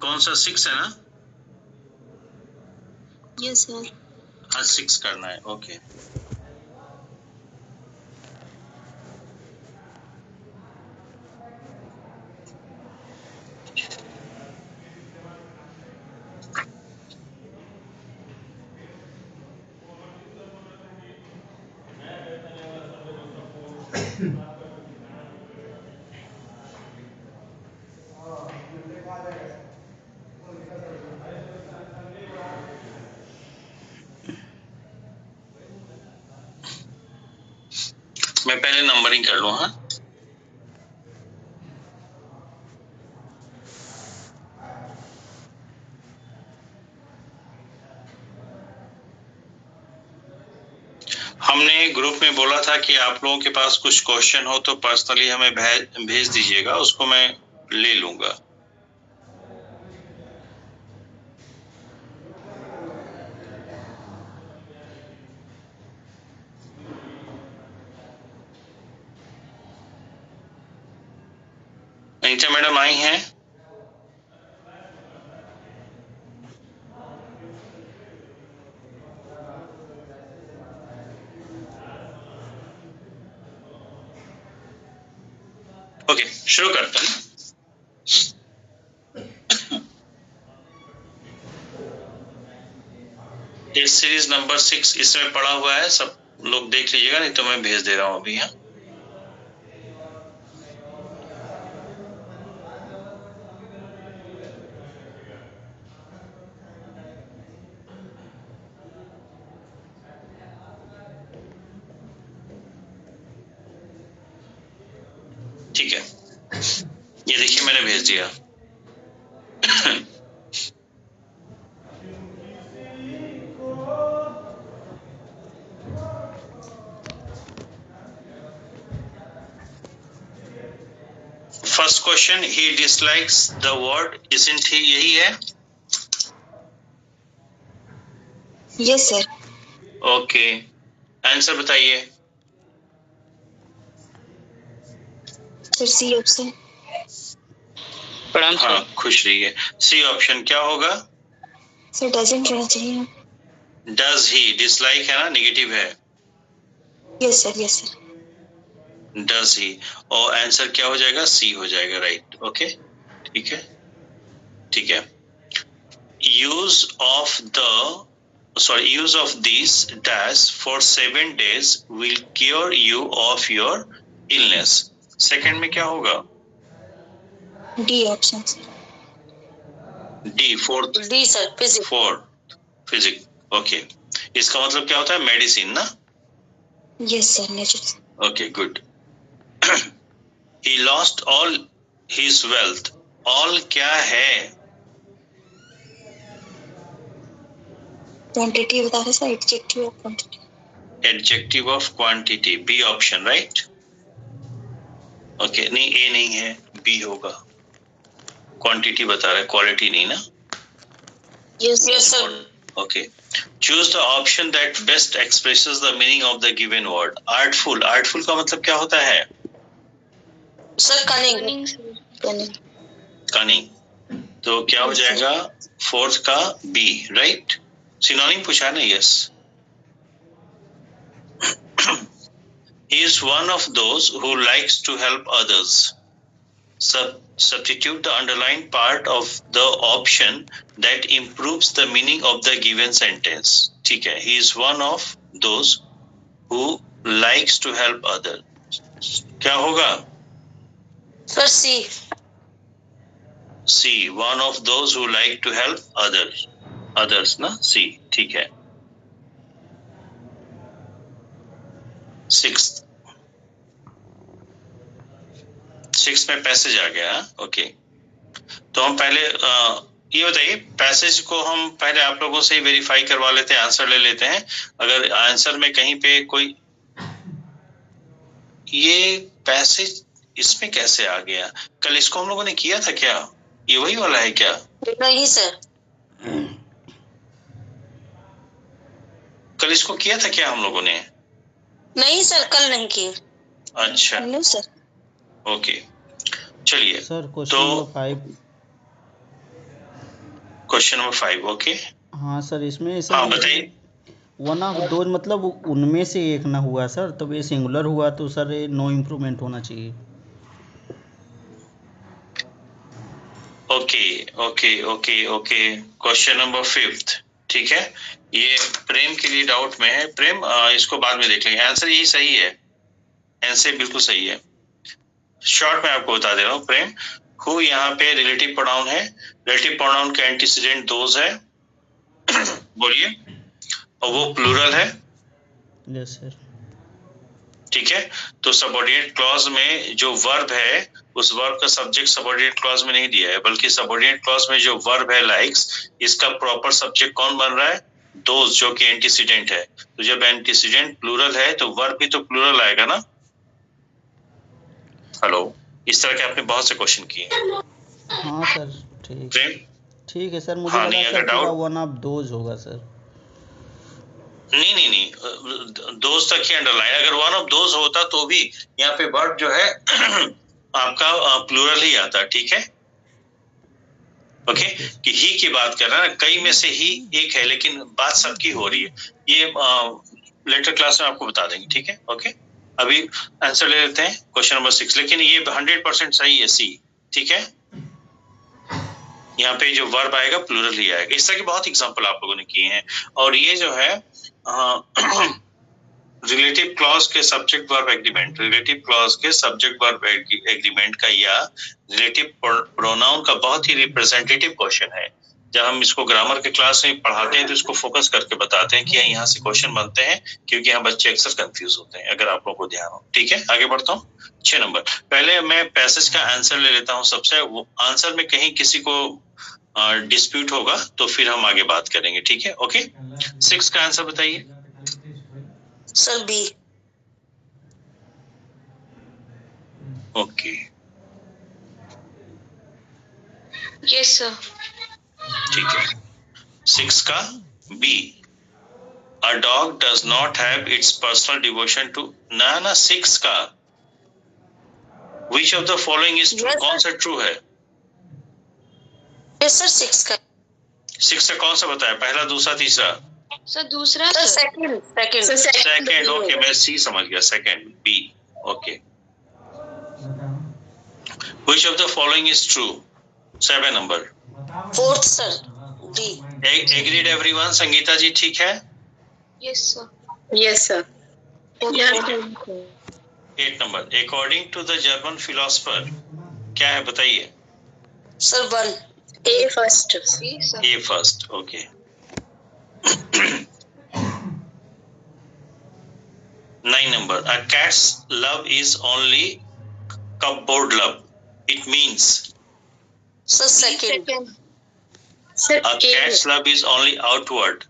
कौन सा 6 है ना? Yes sir. हाँ 6 करना है, ओके। मैं पहले नंबरिंग कर लूँ। हाँ हमने ग्रुप में बोला था कि आप लोगों के पास कुछ क्वेश्चन हो तो पर्सनली हमें भेज दीजिएगा, उसको मैं ले लूंगा। अनीता मैडम आई हैं? ओके, शुरू करते हैं। ये सीरीज नंबर 6 इसमें पड़ा हुआ है, सब लोग देख लीजिएगा, नहीं तो मैं भेज दे रहा हूँ अभी। हाँ ठीक है, ये देखिए मैंने भेज दिया। First question, he dislikes the word isn't he, यही है? Yes sir. ओके, आंसर बताइए। Sir C option. प्रणाम हाँ, खुश रहिए। सी ऑप्शन क्या होगा? सर डजंट रहना चाहिए। डज ही, डिसलाइक है ना, नेगेटिव है। Yes sir, yes sir. Does he, और आंसर क्या हो जाएगा? सी हो जाएगा, राइट। ओके, ठीक है, ठीक है। Use of this dash for 7 days will cure you of your illness. Second में क्या होगा? D option. D, fourth. D sir, physics. Fourth, physics. Okay, इसका मतलब क्या होता है? मेडिसिन ना? Yes sir, nature. Okay, good. He lost all his wealth. All क्या है? क्वांटिटी बता रहे sir, adjective of quantity. Adjective of quantity, B option, right? Okay, नहीं A नहीं है, B होगा। Quantity बता रहा है, quality नहीं ना? Yes, yes sir. Okay. Choose the option that best expresses the meaning of the given word. Artful, artful का मतलब क्या होता है? Sir cunning. कनिंग। Cunning. तो क्या हो जाएगा? फोर्थ का B, right? सिनोनिम पूछा ना? Yes. He is one of those who likes to help others. Substitute the underlined part of the option that improves the meaning of the given sentence. ठीक है, he is one of those who likes to help others. क्या होगा? Sir C. C, one of those who like to help others ना? C, ठीक है। 6 में passage आ गया। ओके, तो हम पहले ये बताइए, पैसेज को हम पहले आप लोगों से ही वेरीफाई करवा लेते हैं, आंसर ले लेते हैं। अगर आंसर में कहीं पे कोई ये पैसेज इसमें कैसे आ गया? कल इसको हम लोगों ने किया था क्या? ये वही वाला है क्या? नहीं सर। कल इसको किया था क्या हम लोगों ने? नहीं सर, कल नहीं किए। अच्छा, नहीं सर। ओके, चलिए। Sir question number 5। Question number 5. Okay, हाँ सर, इसमें हाँ सर बताइए. वन ऑफ दो मतलब उनमें से एक ना हुआ सर, तब ये सिंगुलर हुआ तो सर ये नो इम्प्रूवमेंट होना चाहिए। Okay okay okay okay, question number 5. ठीक है, ये प्रेम के लिए डाउट में है. प्रेम इसको बाद में देख लेंगे. आंसर यही सही है, आंसर बिल्कुल सही है. शॉर्ट में आपको बता दे रहा हूँ. प्रेम हु यहाँ पे रिलेटिव प्रोनाउन है. रिलेटिव प्रोनाउन का एंटीसीडेंट दोज है. बोलिए. और वो प्लूरल है. Yes sir. ठीक है, तो सबऑर्डिनेट क्लॉज में जो वर्ब है उस वर्ब का सब्जेक्ट सबऑर्डिनेट क्लॉज में नहीं दिया है, बल्कि सबऑर्डिनेट क्लॉज में जो वर्ब है लाइक्स, इसका प्रॉपर सब्जेक्ट कौन बन रहा है? दोज, जो कि एंटीसीडेंट है. तो जब एंटीसीडेंट प्लूरल है तो वर्ब भी तो प्लूरल आएगा ना. हेलो, इस तरह के आपने बहुत से क्वेश्चन किए. हाँ सर, ठीक प्रेम, ठीक है सर। मुझे हाँ लगा नहीं, सर अगर पूरा डाउट, वन ऑफ दोज होगा सर। नहीं, दोज तक ही अंडरलाइन. अगर वन ऑफ दोज होता तो भी यहाँ पे वर्ब जो है आपका प्लूरल ही आता. ठीक है, ओके, कि ही की बात कर रहा है. कई में से ही एक है, लेकिन बात सबकी हो रही है. ये लेटर क्लास में आपको बता देंगे. ठीक है, ओके. अभी आंसर ले लेते हैं क्वेश्चन नंबर 6. लेकिन ये 100% सही है, सी. ठीक है, यहाँ पे जो वर्ब आएगा प्लूरल ही आएगा. इस तरह के बहुत एग्जांपल आप लोगों ने किए हैं. और ये जो है रिलेटिव क्लॉज के subject verb agreement, relative clause के सब्जेक्ट वर्ब एग्रीमेंट का या रिलेटिव प्रोनाउन का बहुत ही रिप्रेजेंटेटिव क्वेश्चन है. जब हम इसको ग्रामर के क्लास में पढ़ाते हैं तो इसको फोकस करके बताते हैं कि यहाँ से क्वेश्चन बनते हैं, क्योंकि यहाँ बच्चे अक्सर कंफ्यूज होते हैं, अगर आप लोगों को ध्यान हो. ठीक है, आगे बढ़ता हूँ. 6 नंबर. पहले मैं पैसेज का आंसर ले लेता हूँ सबसे. वो आंसर में कहीं किसी को डिस्प्यूट होगा तो फिर हम आगे बात करेंगे. ठीक है, ओके. 6 का आंसर बताइए. Sir B. Okay, yes sir. ठीक है. 6 का B. A dog does not have its personal devotion to. ना 6 का which of the following is true? Yes, कौन सा ट्रू है? यस सर 6 का. 6 का कौन सा बताया? पहला, दूसरा, तीसरा? सर दूसरा. Sir second. सेकंड. ओके, मैं सी समझ गया. Second, B. Okay. Which of the following is true? 7 number. Fourth sir D. Agreed everyone? Sangeeta ji ठीक है? Yes sir. Yes sir. 8 number. According to the German philosopher, क्या है बताइए? Sir 1. A first. A first. Okay. 9 number. A cat's love is only cupboard love. It means sir second. a cat's love is only outward.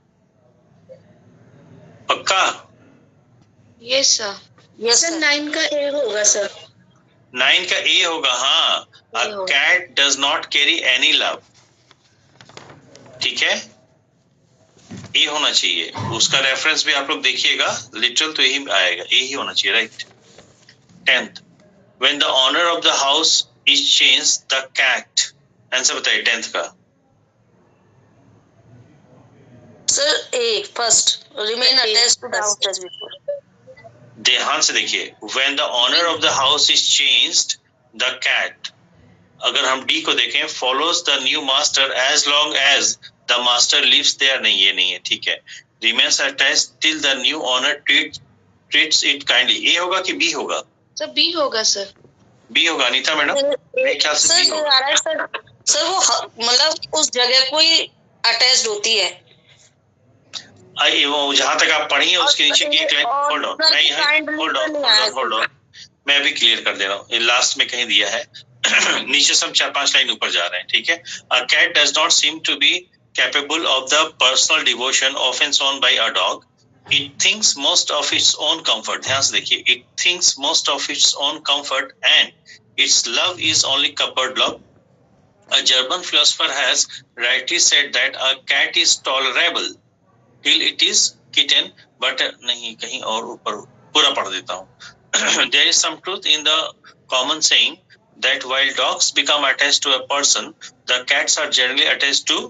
पक्का? Yes sir. Yes sir. 9 का ए होगा sir. 9 का ए होगा. हाँ, a cat does not carry any love. ठीक है, ए होना चाहिए. उसका रेफरेंस भी आप लोग देखिएगा, लिटरल तो यही आएगा, ए ही होना चाहिए. Right. 10th. When the owner of the house is changed, the cat. Answer बताइए 10th का. Sir A first. Remain attached to the house as before. ध्यान से देखिए. When the owner of the house is changed, the cat. अगर हम D को देखें, follows the new master as long as the master lives there. नहीं, ये नहीं है. ठीक है. Remains attached till the new owner treats it kindly. ए होगा कि बी होगा? सर बी होगा सर. बी होगा. अनीता मैडम, मेरे ख्याल से बी होगा. सर वो मतलब उस जगह को ही अटैच्ड होती है. वो जहां तक आप पढ़ी है उसके नीचे एक लाइन. होल्ड ऑन, नहीं, होल्ड ऑन, मैं अभी क्लियर कर दे रहा हूँ. लास्ट में कहीं दिया है. नीचे से हम 4-5 लाइन ऊपर जा रहे हैं. ठीक है. A cat does not seem to be capable of the personal devotion often shown by a dog. It thinks most of its own comfort. ध्यान से देखिए. It thinks most of its own comfort and its love is only cupboard love. A German philosopher has rightly said that a cat is tolerable till it is kitten, but नहीं, कहीं और ऊपर पूरा पढ़ देता हूँ. There is some truth in the common saying that while dogs become attached to a person, the cats are generally attached to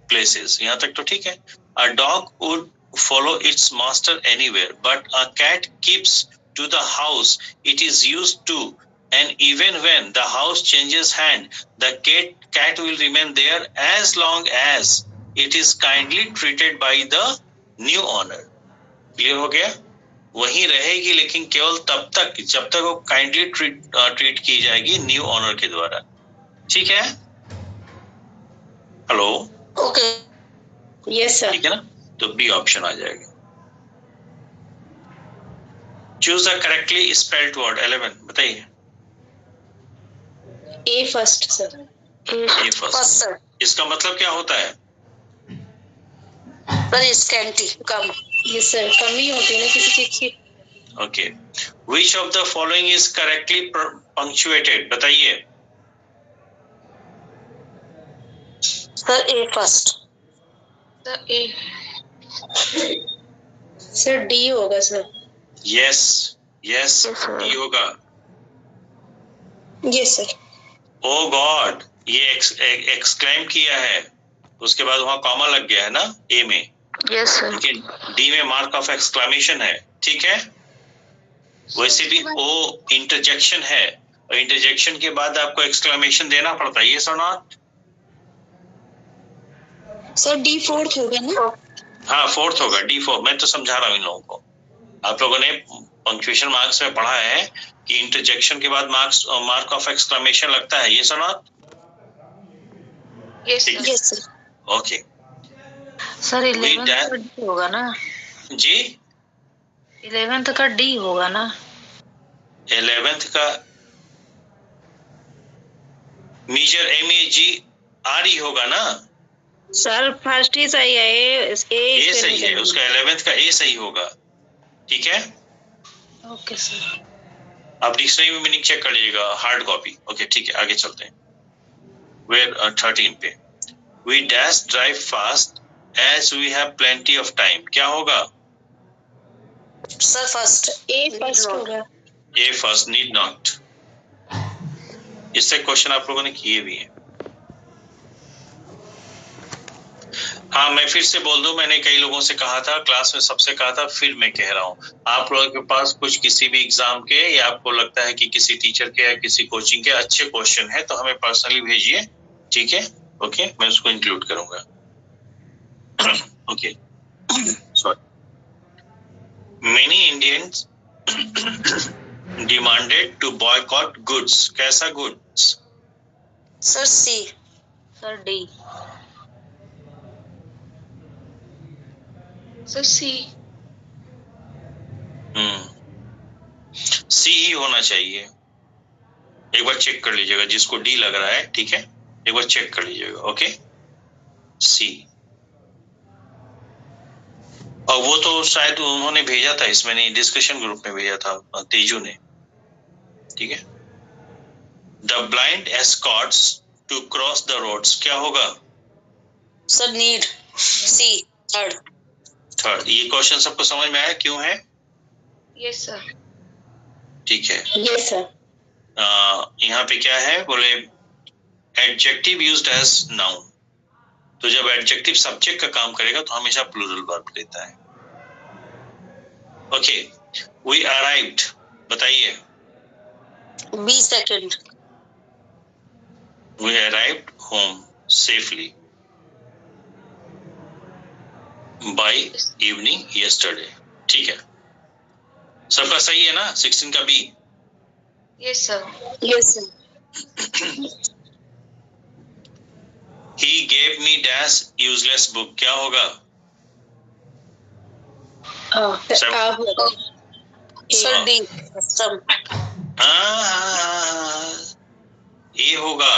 places. यहाँ तक तो ठीक है. A dog would follow its master anywhere, but a cat keeps to the house it is used to, and even when the house changes hand, the cat will remain there as long as it is kindly treated by the new owner. Clear हो गया? वहीं रहेगी लेकिन केवल तब तक जब तक वो काइंडली ट्रीट की जाएगी न्यू ऑनर के द्वारा. ठीक है? हेलो. ओके. Yes sir. ठीक है ना? तो बी ऑप्शन आ जाएगा. Choose the correctly spelled word. 11 बताइए. ए first sir. A first sir. इसका मतलब क्या होता है? सर स्कैंटी, कम. यस सर, कमी होती है ना किसी चीज की. Okay. Which of the following is correctly punctuated. बताइए. Sir A first. Sir A. Sir D होगा सर. यस यस डी होगा. Yes sir. ओ गॉड, ये एक्सक्लेम किया है, उसके बाद वहां कॉमा लग गया है ना ए में. Yes sir. लेकिन डी में मार्क ऑफ एक्सक्लेमेशन है. ठीक है. वैसे भी ओ इंटरजेक्शन है और इंटरजेक्शन के बाद आपको एक्सक्लेमेशन देना पड़ता है. ये sir not. Sir D fourth होगा ना. हाँ फोर्थ होगा. D fourth. मैं तो समझा रहा हूँ इन लोगों को. आप लोगों ने पंक्चुएशन मार्क्स में पढ़ा है कि इंटरजेक्शन के बाद मार्क ऑफ एक्सक्लेमेशन लगता है. ये sir not. Yes sir. Okay. Sir 11th होगा ना जी. 11th का डी होगा ना. 11th का मेजर MEGRE होगा ना. सर फर्स्ट ही सही है. ए सही है. उसका 11th का ए सही होगा. ठीक है. Okay sir. आप डिक्शनरी में मीनिंग चेक कर लीजिएगा, हार्ड कॉपी. ओके ठीक है, आगे चलते हैं. वेयर 13 पे we dash drive fast as we have plenty of time. क्या होगा? Sir first. ए फर्स्ट होगा. A first. Need not. इससे क्वेश्चन आप लोगों ने किए भी हैं. हाँ मैं फिर से बोल दूं, मैंने कई लोगों से कहा था क्लास में, सबसे कहा था, फिर मैं कह रहा हूँ. आप लोगों के पास कुछ किसी भी एग्जाम के या आपको लगता है कि किसी टीचर के या किसी कोचिंग के अच्छे क्वेश्चन है तो हमें पर्सनली भेजिए. ठीक है. ओके. मैं उसको इंक्लूड करूंगा. Okay. Sorry. Many Indians demanded to boycott goods. कैसा goods? Sir C. Sir D. Sir C. C ही होना चाहिए. एक बार चेक कर लीजिएगा जिसको डी लग रहा है. ठीक है, एक बार चेक कर लीजिएगा. ओके. सी. और वो तो शायद उन्होंने भेजा था, इसमें नहीं, डिस्कशन ग्रुप में भेजा था तेजू ने. ठीक है. The blind escorts to cross the roads. क्या होगा? Sir need. सी. थर्ड. ये क्वेश्चन सबको समझ में आया क्यों है? Yes sir. ठीक है. Yes sir. यहाँ पे क्या है, बोले एडजेक्टिव यूज्ड एज नाउन. तो जब एडजेक्टिव सब्जेक्ट का काम करेगा तो हमेशा प्लूरल वर्ब लेता है. ओके. We arrived. बताइए. B second. We arrived home safely by evening yesterday. ठीक है. सबका सही है ना? 16 का B. Yes sir. Yes sir. He gave me dash useless book. क्या होगा? Sir D. सम. ये होगा.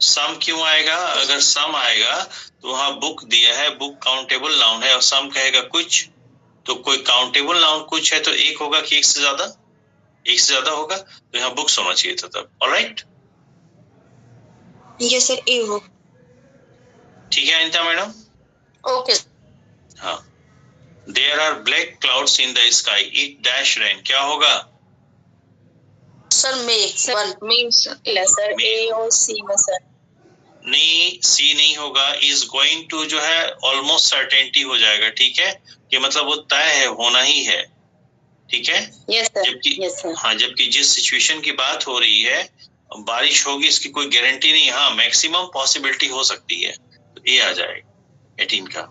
सम क्यों आएगा? अगर सम आएगा तो वहां बुक दिया है, बुक काउंटेबल नाउन है, और सम कहेगा कुछ, तो कोई काउंटेबल नाउन कुछ है तो एक होगा कि एक से ज्यादा? एक से ज्यादा होगा, तो यहाँ बुक्स होना चाहिए था तब. ऑलराइट. Yes sir. ए हो. ठीक है अनिता मैडम. ओके. हाँ. There are black clouds in the sky, it dash rain. क्या होगा? Sir may. One. May sir. A और सी में सर. नहीं, सी नहीं होगा, इज गोइंग टू जो है ऑलमोस्ट सर्टेनिटी हो जाएगा, ठीक है, कि मतलब वो तय है, होना ही है, ठीक है। यस सर, जबकि यस सर। हाँ, जबकि जिस सिचुएशन की बात हो रही है, बारिश होगी इसकी कोई गारंटी नहीं, हाँ मैक्सिमम पॉसिबिलिटी हो सकती है, तो ये आ जाएगा 18 का।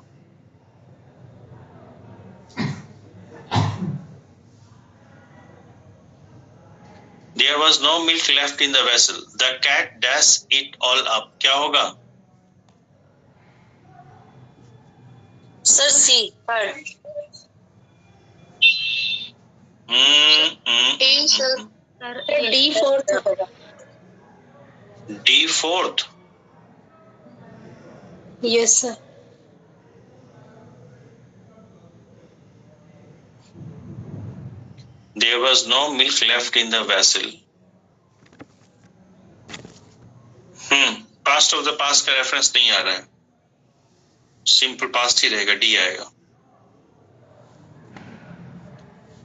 There was no milk left in the vessel. The cat dashed it all up. क्या होगा? Sir C third. D fourth होगा। D fourth. Yes sir. There was no milk left in the vessel. Past of the past का reference नहीं आ रहा है, simple past ही रहेगा, D आएगा।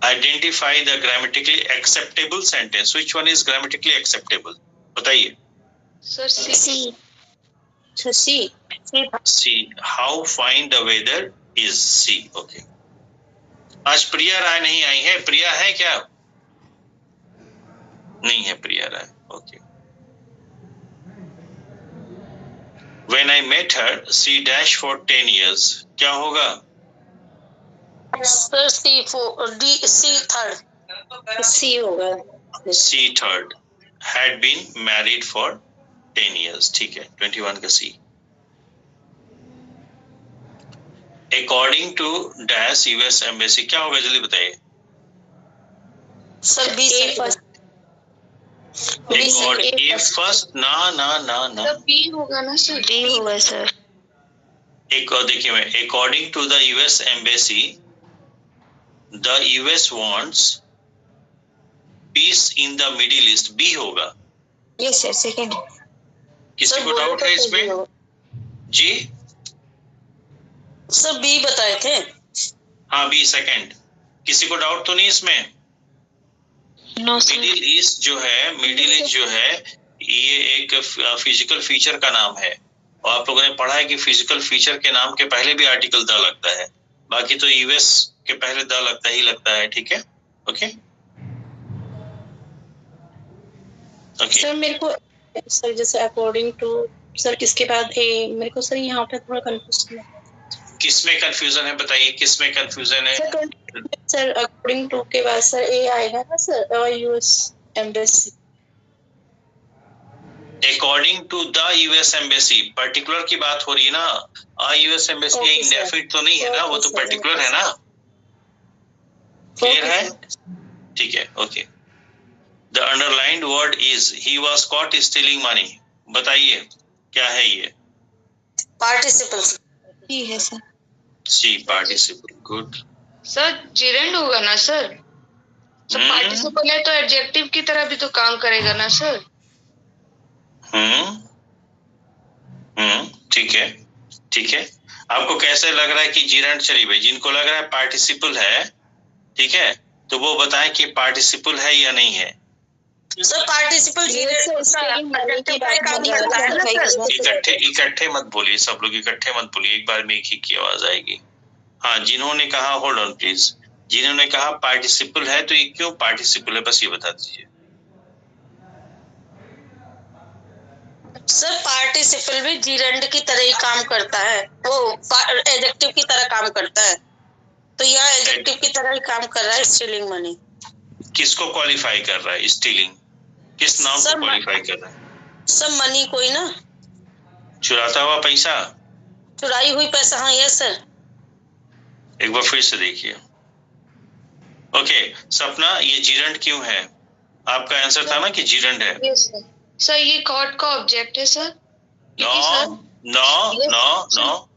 Identify the grammatically acceptable sentence. Which one is grammatically acceptable? बताइए। Sir C. Sir C. C. How fine the weather is. C. Okay. आज प्रिया राय नहीं आई है, प्रिया है क्या? नहीं है प्रिया राय, okay. When I met her, she dash for 10 years. क्या होगा? सर सी फोर, डी सी थर्ड। सी होगा। C third. Had been married for 10 years. ठीक है, 21 का C. According to dash US embassy, क्या होगा जल्दी बताइए। Sir B first. A first, ना बी होगा ना सर। डी होगा सर। एक और देखिए मैं, according to the US embassy, the US wants peace in the Middle East. B होगा। Yes sir second. किसी को डाउट है इसमें? जी सर बी बताए थे। हाँ, बी सेकंड। किसी को डाउट तो नहीं इसमें? मिडिल ईस्ट जो है, मिडिल ईस्ट जो है, ये एक फिजिकल फीचर का नाम है, और आप लोगों ने पढ़ा है कि फिजिकल फीचर के नाम के पहले भी आर्टिकल द लगता है, बाकी तो यूएस के पहले द लगता ही लगता है, ठीक है। Okay okay. सर मेरे को सर जैसे अकॉर्डिंग टू सर इसके बाद ए मेरे को सर यहाँ पे थोड़ा कंफ्यूजन है। किसमें कंफ्यूजन है बताइए, किसमें कंफ्यूजन है? सर अकॉर्डिंग टू के बाद सर ए आएगा ना sir, US embassy. According to the US embassy, particular की बात हो रही है ना, यूएस एम्बेसी इंडेफिनिट तो नहीं है ना, वो तो पर्टिकुलर है ना। क्लियर है? ठीक है, okay. The underlined word is he was cot stealing money. बताइए क्या है ये? पार्टिसिपल ही है सर। सी पार्टिसिपल, गुड। सर जेरेंड होगा ना सर? सर पार्टिसिपल है तो एडजेक्टिव की तरह भी तो काम करेगा ना सर? ठीक है, ठीक है। आपको कैसे लग रहा है कि जीरेंड? चलिए भाई, जिनको लग रहा है पार्टिसिपल है, ठीक है, तो वो बताएं कि पार्टिसिपल है या नहीं है। सर पार्टिसिपल इकट्ठे मत बोलिए, सब लोग इकट्ठे मत बोलिए, एक बार में एक ही की आवाज आएगी। हाँ, जिन्होंने कहा, होल्ड ऑन प्लीज, जिन्होंने कहा पार्टिसिपल है तो ये क्यों पार्टिसिपल है, बस ये बता दीजिए। सर पार्टिसिपल भी जीरेंड की तरह ही काम करता है, वो एडजेक्टिव की तरह काम करता है, तो यह एडजेक्टिव की तरह ही काम कर रहा है। स्टीलिंग मनी किसको क्वालिफाई कर रहा है? स्टीलिंग किस नाम को क्वालिफाई कर रहा है? सब मनी कोई ना, चुराता हुआ पैसा, चुराई हुई पैसा। हाँ यस सर। एक बार फिर से देखिए। ओके सपना, ये जीरेंड क्यों है? आपका आंसर था ना कि जीरेंड है। Yes sir. सर ये कॉट का ऑब्जेक्ट है sir. No no no no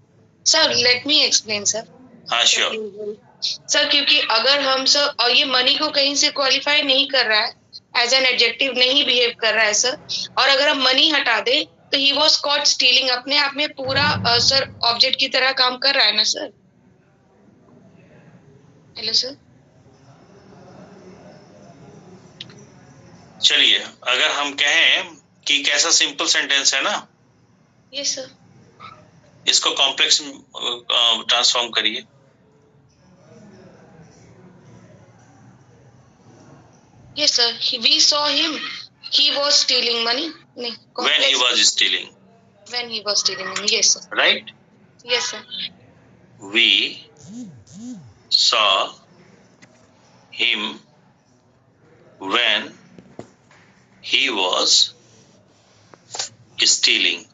sir let me explain sir. हाँ श्योर सर क्योंकि अगर हम सब, और ये मनी को कहीं से क्वालिफाई नहीं कर रहा है, एज एन एडजेक्टिव नहीं बिहेव कर रहा है सर, और अगर हम मनी हटा दे तो ही वाज कॉट स्टीलिंग अपने आप में पूरा सर ऑब्जेक्ट की तरह काम कर रहा है ना सर। Hello sir. चलिए, अगर हम कहें कि कैसा सिंपल सेंटेंस है ना, यस सर। इसको कॉम्प्लेक्स ट्रांसफॉर्म करिए। Yes sir, we saw him, he was stealing money. नहीं, When he was stealing, when he was stealing money. Yes sir. right? Yes sir. We saw him when he was stealing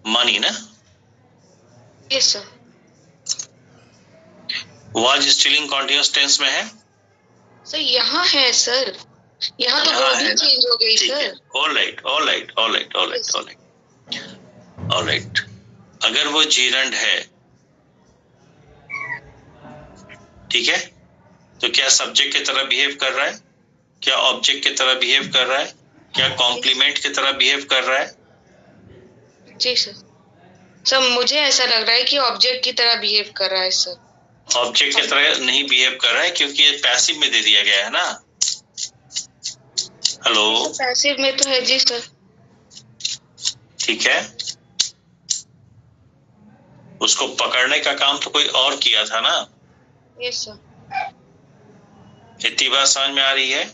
money, ना? Yes sir. Was stealing continuous tense में है? Sir यहाँ है sir, यहाँ तो यहाँ वो भी है ना? चेंज हो गई ठीक है। Sir. All right, all right, all right, all right, Yes. all right, all right. अगर वो जीरंड है, ठीक है, तो क्या सब्जेक्ट की तरह बिहेव कर रहा है? क्या ऑब्जेक्ट की तरह बिहेव कर रहा है? क्या कॉम्प्लीमेंट की तरह बिहेव कर रहा है? जी सर। सर मुझे ऐसा लग रहा है कि ऑब्जेक्ट की तरह बिहेव कर रहा है सर। ऑब्जेक्ट की तरह नहीं बिहेव कर रहा है क्योंकि ये पैसिव में दे दिया गया है ना। हेलो, पैसिव में तो है जी सर। ठीक है, उसको पकड़ने का काम तो कोई और किया था ना। Yes sir. इतनी बात समझ में आ रही है?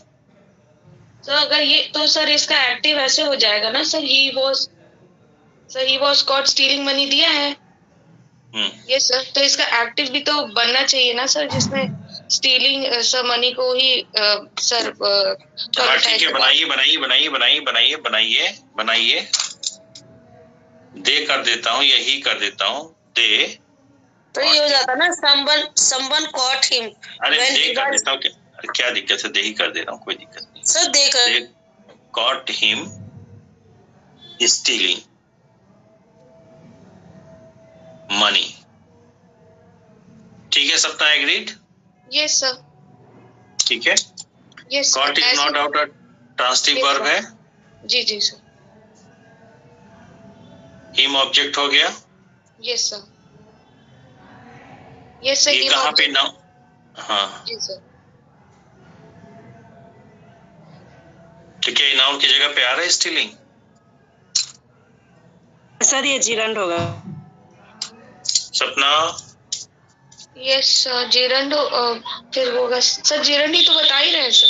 सर अगर ये तो सर इसका एक्टिव ऐसे हो जाएगा ना sir, he was cot stealing money दिया है। यस सर, तो इसका एक्टिव भी तो बनना चाहिए ना सर, जिसमें स्टीलिंग सर मनी को ही सर हाँ ठीक है, बनाइए बनाइए बनाइए बनाइए बनाइए बनाइए बनाइए। दे कर देता हूँ, यही कर देता हूँ, दे। तो ये हो जाता ना, समवन कॉट हिम। अरे दे कर देता हूँ, क्या दिक्कत है? दे ही कर दे रहा हूँ, कोई दिक्कत नहीं सर देकर। They caught him stealing money. ठीक है, सपना एग्रीड? Yes sir. ठीक है, yes caught is not out a transitive verb है। जी जी सर। हिम ऑब्जेक्ट हो गया। Yes sir. यस सर, ये कहाँ पे नाउन? हाँ, जी सर। तो क्या नाउन की जगह पे आ रहा है स्टीलिंग? सर ये जीरंड होगा। सपना, यस सर, जीरंड फिर होगा सर। जीरंड ही तो बता ही रहे हैं सर।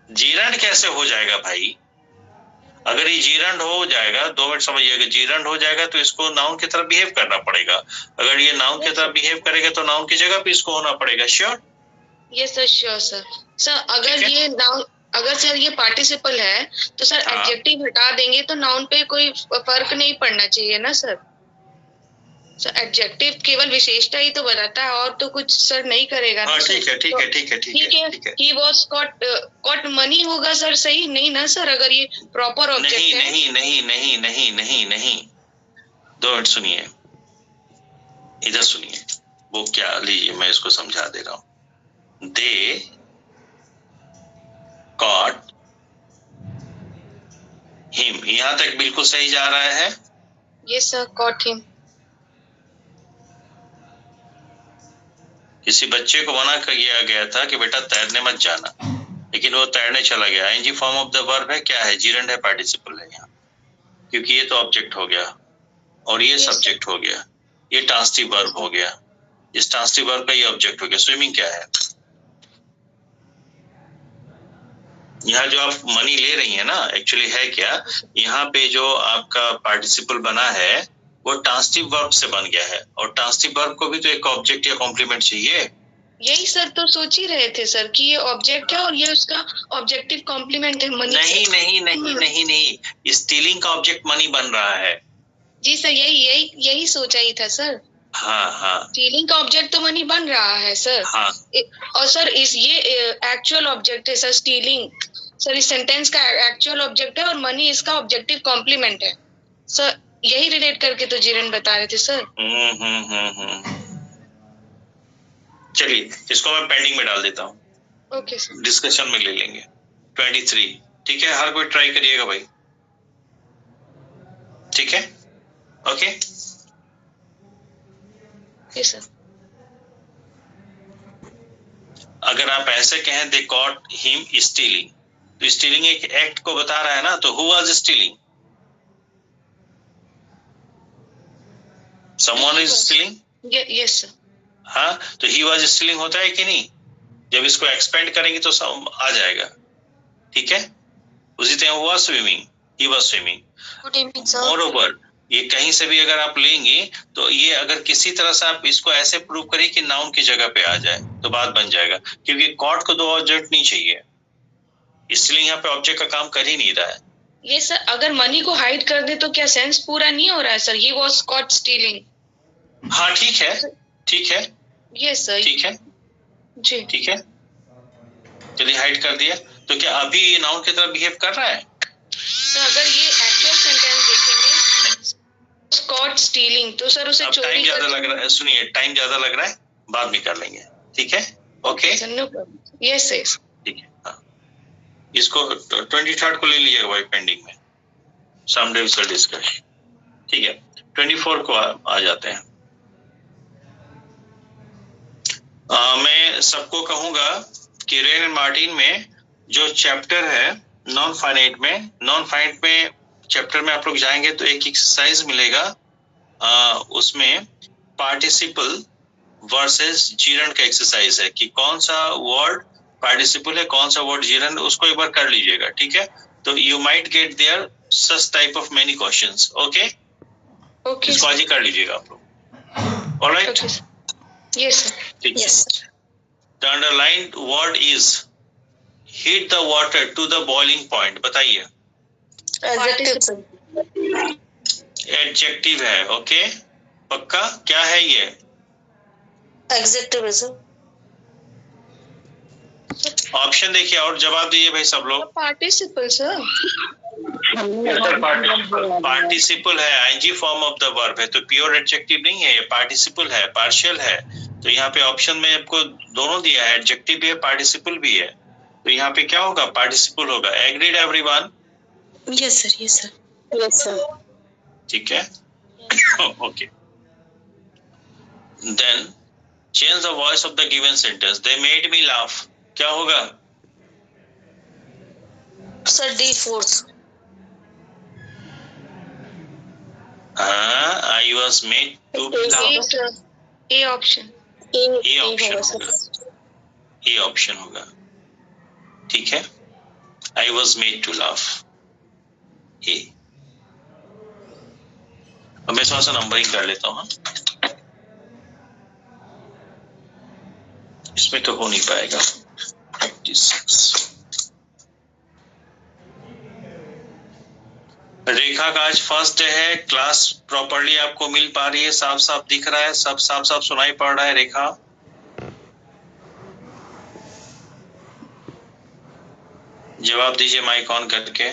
जीरंड कैसे हो जाएगा भाई? अगर ये जीरंड हो जाएगा, 2 मिनट समझिएगा, जीरंड हो जाएगा तो इसको नाउन की तरह बिहेव करना पड़ेगा। अगर ये नाउन की तरह बिहेव करेगा तो नाउन की जगह पे इसको होना पड़ेगा। Sure? Yes sir, sure sir. Sir अगर ये नाउन, अगर सर ये पार्टिसिपल है तो सर एडजेक्टिव हटा देंगे तो नाउन पे कोई फर्क नहीं पड़ना चाहिए ना सर। सर एडजेक्टिव केवल विशेषता ही तो बताता है, और तो कुछ सर नहीं करेगा ना सर। ठीक है ठीक है ठीक है ठीक है ठीक है। ही वाज कॉट मनी होगा सर, सही नहीं ना सर, अगर ये प्रॉपर ऑब्जेक्ट नहीं है। नहीं नहीं नहीं नहीं नहीं नहीं, 2 मिनट सुनिए, इधर सुनिए, वो क्या, लीजिए मैं इसको समझा दे रहा हूँ। दे कॉट हिम, यहाँ तक बिल्कुल सही जा रहा है। Yes sir, cot him. किसी बच्चे को मना किया गया था कि बेटा तैरने मत जाना, लेकिन वो तैरने चला गया। ING form of the verb है, क्या है? जीरंड है, पार्टिसिपल है यहाँ, क्योंकि ये तो ऑब्जेक्ट हो गया और ये सब्जेक्ट हो गया, ये ट्रांसिटिव वर्ब हो गया, इस ट्रांसिटिव वर्ब का ये ऑब्जेक्ट हो गया। स्विमिंग क्या है? यहाँ जो आप मनी ले रही है ना, एक्चुअली है क्या, यहाँ पे जो आपका पार्टिसिपल बना है वो ट्रांसिटिव वर्ब से बन गया है, और ट्रांसिटिव वर्ब को भी तो एक ऑब्जेक्ट या कॉम्प्लीमेंट चाहिए। यही सर तो सोच ही रहे थे सर कि ये ऑब्जेक्ट है और ये उसका ऑब्जेक्टिव कॉम्प्लीमेंट है मनी। नहीं नहीं नहीं नहीं नहीं, स्टीलिंग का ऑब्जेक्ट मनी बन रहा है। जी सर, यही यही यही सोचा ही था सर। हाँ हाँ स्टीलिंग का ऑब्जेक्ट तो मनी बन रहा है सर। हाँ, और सर इस ये एक्चुअल ऑब्जेक्ट है सर, स्टीलिंग सर इस सेंटेंस का एक्चुअल ऑब्जेक्ट है और मनी इसका ऑब्जेक्टिव कॉम्प्लीमेंट है सर। यही रिलेट करके तो जीरन बता रहे थे सर। चलिए इसको मैं पेंडिंग में डाल देता हूँ, ओके सर। डिस्कशन में ले लेंगे। 23, ठीक है, हर कोई ट्राई करिएगा भाई, ठीक है, ओके। Yes sir. अगर आप ऐसे कहें दे कॉट हिम स्टीलिंग, तो स्टीलिंग एक एक्ट को बता रहा है ना, तो who was stealing? Someone is stealing. Yes sir. हाँ, तो ही वाज स्टीलिंग होता है कि नहीं? जब इसको एक्सपेंड करेंगे तो सब आ जाएगा, ठीक है। उसी तरह हुआ swimming, he was swimming. Good evening sir. Moreover, ये कहीं से भी अगर आप लेंगे तो ये अगर किसी तरह से आप इसको ऐसे प्रूव करिए कि नाउन की जगह पे आ जाए तो बात बन जाएगा, क्योंकि कॉट को दो ऑब्जेक्ट नहीं चाहिए, इसलिए यहाँ पे ऑब्जेक्ट का काम कर ही नहीं रहा है। ये सर अगर मनी को हाइड कर दे तो क्या सेंस पूरा नहीं हो रहा है sir? He was cot stealing. हाँ ठीक है, ठीक है, यस सर। ठीक है जी ठीक है, चलिए हाइड कर दिया, तो क्या अभी ये नाउन की तरह बिहेव कर रहा है? तो अगर ये एक्चुअल सेंटेंस देखेंगे कॉट स्टीलिंग तो सर उसे चोरी टाइम ज्यादा लग रहा है, सुनिए टाइम ज्यादा लग रहा है, बाद में कर लेंगे, ठीक है। ओके यस यस ठीक है। हाँ, इसको 23rd को ले लीजिएगा भाई पेंडिंग में, समडे वी विल डिस्कस, ठीक है। 24 को आ जाते हैं। मैं सबको कहूंगा कि रेन एंड मार्टिन में जो चैप्टर है नॉन फाइनाइट में चैप्टर में आप लोग जाएंगे तो एक एक्सरसाइज मिलेगा, उसमें पार्टिसिपल वर्सेस जीरंड का एक्सरसाइज है कि कौन सा वर्ड पार्टिसिपल है, कौन सा वर्ड जीरंड, उसको एक बार कर लीजिएगा, ठीक है। तो you might get there such type of many questions. Okay okay इसको आज ही कर लीजिएगा आप लोग। Alright, yes sir. ठीक है। The underlined word is heat the water to the boiling point। बताइए। एडजेक्टिव है, ओके पक्का, क्या है ये? Adjective sir. ऑप्शन देखिए और जवाब दीजिए भाई सब लोग। Participle sir. पार्टिसिपल है, ING form of the verb है, तो प्योर एडजेक्टिव नहीं है, ये पार्टिसिपल है, पार्शियल है। तो यहाँ पे ऑप्शन में आपको दोनों दिया है, एडजेक्टिव भी है पार्टिसिपल भी है, तो यहाँ पे क्या होगा? पार्टिसिपल होगा। Agreed everyone? Yes sir yes sir yes sir. ठीक है okay then change the voice of the given sentence. They made me laugh, क्या होगा? Sir D fourth. I was made to laugh. A option. A option होगा, A option होगा, ठीक है। I was made to laugh, A. अब मैं थोड़ा सा नंबरिंग कर लेता हूँ, इसमें तो हो नहीं पाएगा। 56 रेखा का आज फर्स्ट डे है, क्लास प्रॉपर्ली आपको मिल पा रही है, साफ साफ दिख रहा है, सब साफ साफ सुनाई पड़ रहा है। रेखा जवाब दीजिए माइक ऑन करके।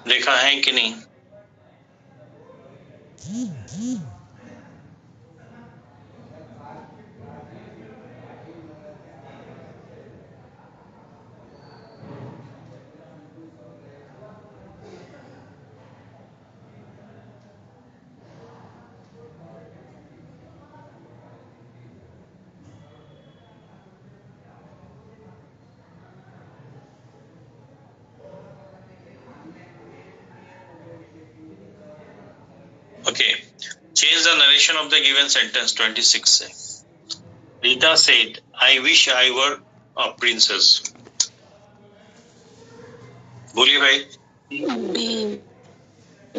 रेखा है कि नहीं? Okay, change the narration of the given sentence 26 से। Rita said, I wish I were a princess। बोलिए भाई।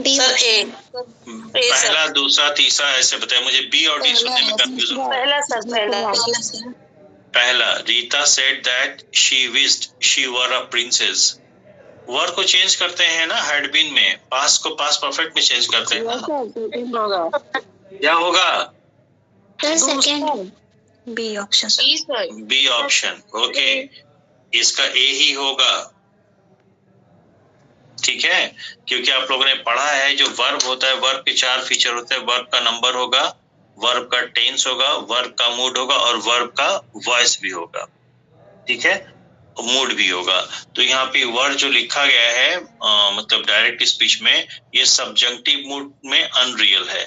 सर ए। पहला दूसरा तीसरा ऐसे बताए, मुझे बी और डी सुनने में कंफ्यूजन हो। पहला सर पहला। पहला, Rita said that she wished she were a princess. Word को चेंज करते हैं ना, हैड बीन में, पास्ट को पास्ट परफेक्ट में चेंज करते हैं ना। क्या होगा? Second B option. B option, okay इसका ए ही होगा, ठीक है। क्योंकि आप लोगों ने पढ़ा है जो वर्ब होता है, वर्ब के 4 फीचर होते हैं। वर्ब का नंबर होगा, वर्ब का टेंस होगा, वर्ब का मूड होगा और वर्ब का वॉइस भी होगा, ठीक है। मूड भी होगा। तो यहाँ पे वर्ड जो लिखा गया है मतलब डायरेक्ट स्पीच में, ये सब्जेक्टिव मूड में अनरियल है,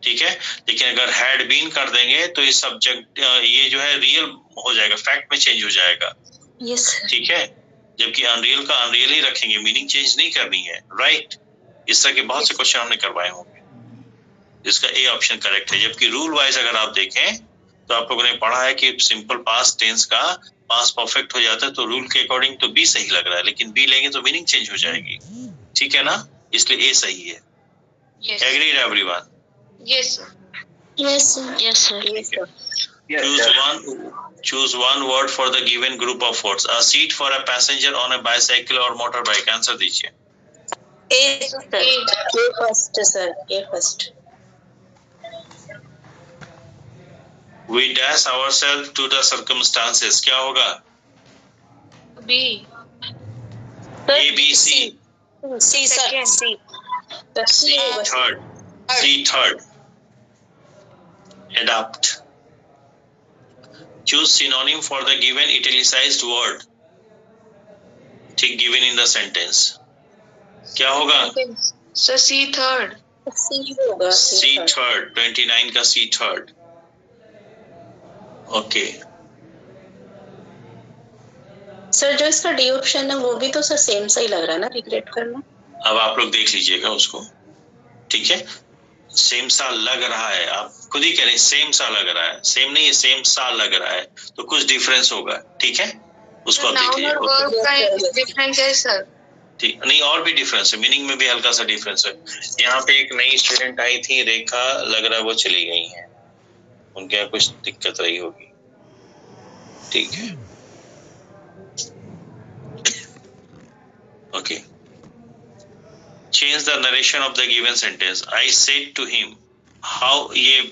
ठीक है। लेकिन अगर हैड बीन कर देंगे तो ये सब्जेक्ट ये जो है रियल हो जाएगा, फैक्ट में चेंज हो जाएगा, यस ठीक है। जबकि अनरियल का अनरियल ही रखेंगे, मीनिंग चेंज नहीं करनी है, राइट। इस तरह के बहुत से क्वेश्चन हमने करवाए होंगे, जिसका ए ऑप्शन करेक्ट है। जबकि रूल वाइज अगर आप देखें तो आप लोगों ने पढ़ा है कि सिंपल पास्ट टेंस का पास्ट परफेक्ट हो जाता है, तो रूल के अकॉर्डिंग तो बी सही लग रहा है, लेकिन बी लेंगे तो मीनिंग चेंज हो जाएगी, ठीक है ना। इसलिए ए सही है। Agreed everyone? Yes sir yes sir Choose one word for the given group of words. A seat for a passenger on a bicycle or motorbike. Answer दीजिए। A first sir, A first. We dash ourselves to the circumstances. क्या होगा? B A, B, C. C sir, C Third. C third. Adapt. Choose synonym for the given italicized word. ठीक, given in the sentence. क्या होगा? Sir C third. सी होगा, C third. 29 का C third. Okay. Sir जो इसका D option है वो भी तो सर सेम सा ही लग रहा है ना, रिग्रेट करना। अब आप लोग देख लीजिएगा उसको, ठीक है। सेम सा लग रहा है, आप खुद ही कह रहे हैं सेम सा लग रहा है, सेम नहीं है, सेम सा लग रहा है, तो कुछ डिफरेंस होगा, ठीक है। उसको आप देख लीजिए। डिफरेंस है सर। ठीक, नहीं और भी डिफरेंस है, मीनिंग में भी हल्का सा डिफरेंस है। यहाँ पे एक नई स्टूडेंट आई थी रेखा, लग रहा है वो चली गई है, उनके यहाँ कुछ दिक्कत रही होगी, ठीक है। Okay. Change the narration of the given sentence. I said to him, how, ये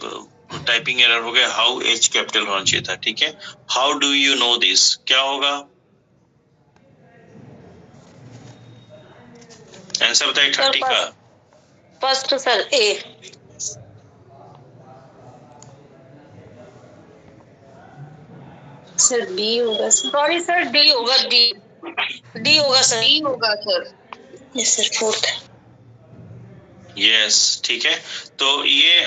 टाइपिंग एरर हो गया, how H कैपिटल होना चाहिए था, ठीक है। How do you know this? क्या होगा? आंसर बताइए 30 का। फर्स्ट सर ए। सर बी होगा सर। सॉरी सर, डी होगा, डी होगा सर। डी होगा sir. Yes sir, fourth. Yes, ठीक है। तो ये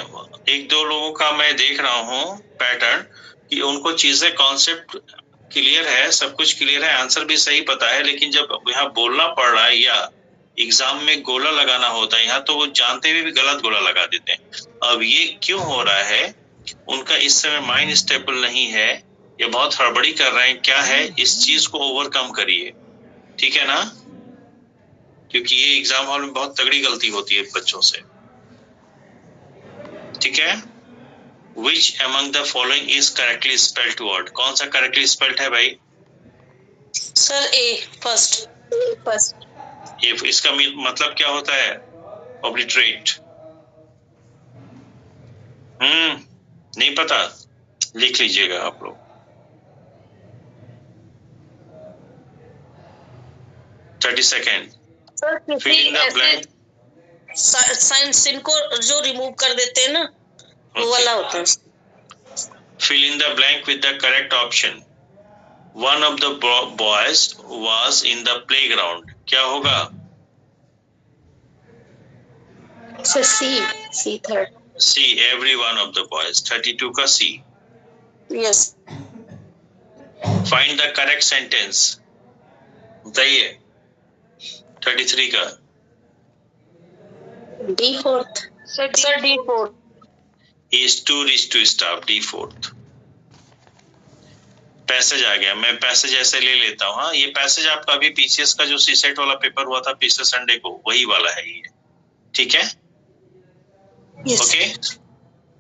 एक दो लोगों का मैं देख रहा हूँ पैटर्न कि उनको चीजें कॉन्सेप्ट क्लियर है, सब कुछ क्लियर है, आंसर भी सही पता है, लेकिन जब यहाँ बोलना पड़ रहा है या एग्जाम में गोला लगाना होता है यहाँ, तो वो जानते हुए भी गलत गोला लगा देते हैं। अब ये क्यों हो रहा है? उनका इस समय माइंड स्टेबल नहीं है, ये बहुत हड़बड़ी कर रहे हैं, क्या है, इस चीज को ओवरकम करिए, ठीक है ना। क्योंकि ये एग्जाम हॉल में बहुत तगड़ी गलती होती है बच्चों से, ठीक है। Which among the following is correctly spelled word? कौन सा correctly spelled है भाई? Sir A first. ये इसका मतलब क्या होता है? Obliterate. नहीं पता, लिख लीजिएगा आप लोग। 30 second. Fill in the blank. Science इनको जो रिमूव कर देते हैं ना, वो वाला होता है। Fill in the blank with the correct option. One of the boys was in the playground. क्या होगा? Sir C third. C, every one of the boys. 32 का C. Yes. Find the correct sentence. बताइए। 33 का D fourth. Sir D fourth. is too rich to stop. D fourth. Passage आ गया, मैं passage ऐसे ले लेता हूँ। हाँ, ये पैसेज आपका अभी पीसीएस का जो सीसेट वाला पेपर हुआ था पिछले संडे को, वही वाला है ये, ठीक है। ओके।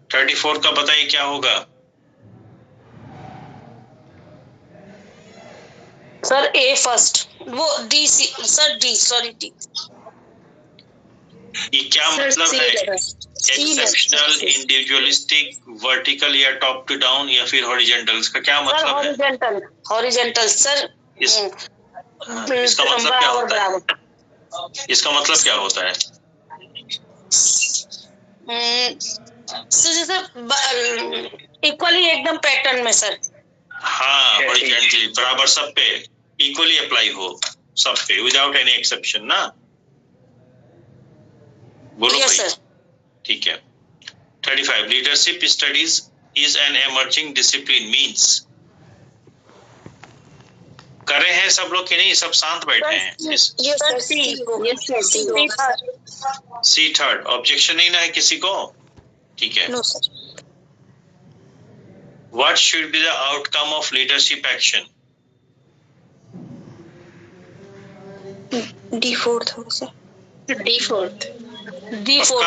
34 का बताइए क्या होगा? सर ए फर्स्ट, वो D C sir, D sorry D. ये क्या मतलब है? एक्सेप्शनल, इंडिविजुअलिस्टिक, वर्टिकल या टॉप टू डाउन या फिर हॉरिजॉन्टल, इसका क्या मतलब है? Horizontal sir. इसका मतलब क्या होता है? इसका मतलब क्या होता है? सर इक्वली एकदम पैटर्न में सर। हाँ, हॉरिजॉन्टली, बराबर सब पे, इक्वली अप्लाई हो सब पे विदाउट एनी एक्सेप्शन ना। बोलो यस भाई। सर। ठीक है। 35 leadership studies is an emerging discipline means. कर रहे हैं सब लोग कि नहीं? सब शांत बैठे हैं। सी थर्ड। ऑब्जेक्शन नहीं ना है किसी को? ठीक है। No sir. What should be the outcome of leadership action? D fourth होगा सर। D fourth